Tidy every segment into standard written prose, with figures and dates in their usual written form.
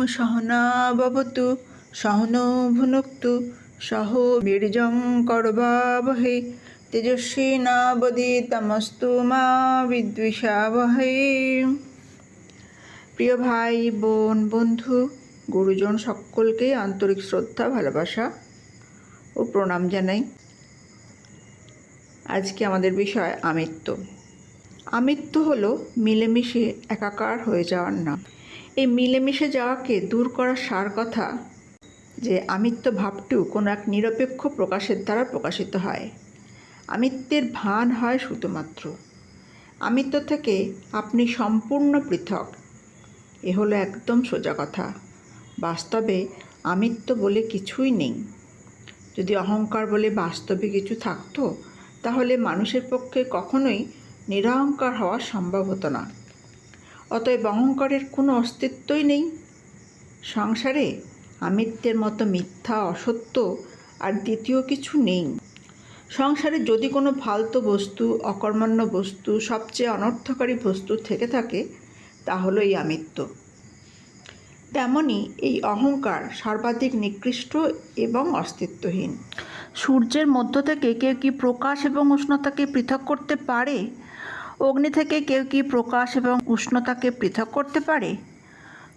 सहना भवतु सहनो भुनक्तु सह वीर्यं करवावहै तेजस्विनावधीतमस्तु मा विद्विषावहै। প্রিয় ভাই বোন বন্ধু গুরুজন সকলকে আন্তরিক শ্রদ্ধা ভালোবাসা ও প্রণাম জানাই। আজকে আমাদের বিষয় আমিত্ব। আমিত্ব হলো মিলেমিশে একাকার হয়ে যাওয়ার নাম। এই মিলেমিশে যাওয়াকে দূর করার সার কথা যে আমিত্ব ভাবটিও কোনো এক নিরপেক্ষ প্রকাশের দ্বারা প্রকাশিত হয়। আমিত্বের ভান হয় শুধুমাত্র। আমিত্ব থেকে আপনি সম্পূর্ণ পৃথক, এ হলো একদম সোজা কথা। বাস্তবে আমিত্ব বলে কিছুই নেই। যদি অহংকার বলে বাস্তবে কিছু থাকতো তাহলে মানুষের পক্ষে কখনোই নিরহংকার হওয়া সম্ভব হতো না। অতএব অহংকারের কোনো অস্তিত্বই নেই। সংসারে আমিত্বের মতো মিথ্যা অসত্য আর দ্বিতীয় কিছু নেই। সংসারে যদি কোনো ফালতু বস্তু, অকর্মণ্য বস্তু, সবচেয়ে অনর্থকারী বস্তু থেকে থাকে তা হলো এই আমিত্ব। তেমনি এই অহংকার সর্বাধিক নিকৃষ্ট এবং অস্তিত্বহীন। সূর্যের মধ্য থেকে কেউ কি প্রকাশ এবং উষ্ণতাকে পৃথক করতে পারে? অগ্নি থেকে কেউ কি প্রকাশ এবং উষ্ণতাকে পৃথক করতে পারে?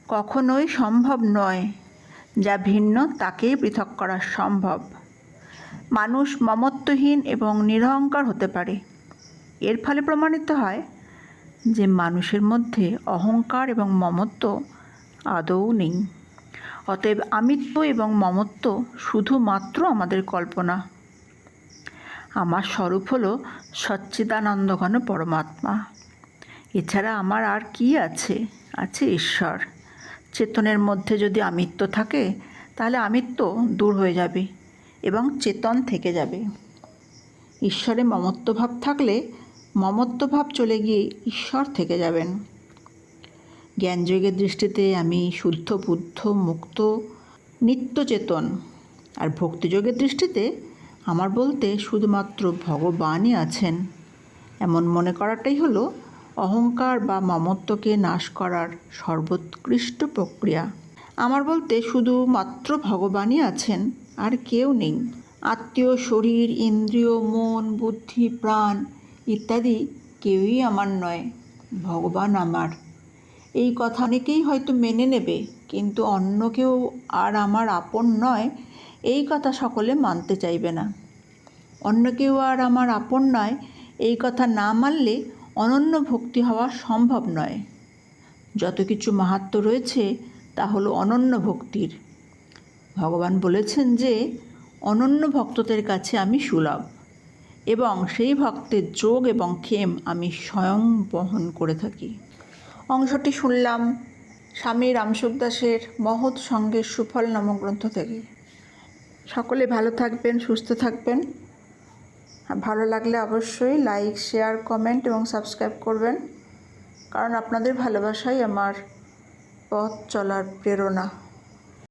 কখনোই সম্ভব নয়। যা ভিন্ন তাকেই পৃথক করা সম্ভব। মানুষ মমত্বহীন এবং নিরহংকার হতে পারে। এর ফলে প্রমাণিত হয় যে মানুষের মধ্যে অহংকার এবং মমত্ব আদৌ নেই। অতএব আমিত্ব এবং মমত্ব শুধুমাত্র আমাদের কল্পনা। আমার স্বরূপ হলো সচ্চিদানন্দঘন পরমাত্মা। এছাড়া আমার আর কি আছে? আছে ঈশ্বর। চেতনের মধ্যে যদি আমিত্ব থাকে তাহলে আমিত্ব দূর হয়ে যাবে এবং চেতন থেকে যাবে। ঈশ্বরে মমত্বভাব থাকলে মমত্বভাব চলে গিয়ে ঈশ্বর থেকে যাবেন। জ্ঞানযোগের দৃষ্টিতে আমি শুদ্ধ বুদ্ধ মুক্ত নিত্য চেতন, আর ভক্তিযোগের দৃষ্টিতে আমার বলতে শুধুমাত্র ভগবানই আছেন এমন মনে করাটাই হলো অহংকার বা মমত্বকে নাশ করার সর্বোৎকৃষ্ট প্রক্রিয়া। আমার বলতে শুধুমাত্র ভগবানই আছেন, আর কেউ নেই। আত্মীয়, শরীর, ইন্দ্রিয়, মন, বুদ্ধি, প্রাণ ইত্যাদি কেউই আমার নয়, ভগবান আমার। এই কথা অনেকেই হয়তো মেনে নেবে, কিন্তু অন্য কেউ আর আমার আপন নয় এই কথা সকলে মানতে চাইবে না। অন্য কেউ আর আমার আপন নয় এই কথা না মানলে অনন্য ভক্তি হওয়া সম্ভব নয়। যত কিছু মাহাত্ম্য রয়েছে তা হলো অনন্য ভক্তির। ভগবান বলেছেন যে অনন্য ভক্তদের কাছে আমি সুলভ, এবং সেই ভক্তের যোগ এবং ক্ষেম আমি স্বয়ং বহন করে থাকি। অংশটি শুনলাম স্বামী রামসুখ দাসের মহৎ সঙ্গের সুফল নামক গ্রন্থ থেকে। সকলে ভালো থাকবেন, সুস্থ থাকবেন। ভালো লাগলে অবশ্যই লাইক, শেয়ার, কমেন্ট এবং সাবস্ক্রাইব করবেন, কারণ আপনাদের ভালোবাসাই আমার পথ চলার প্রেরণা।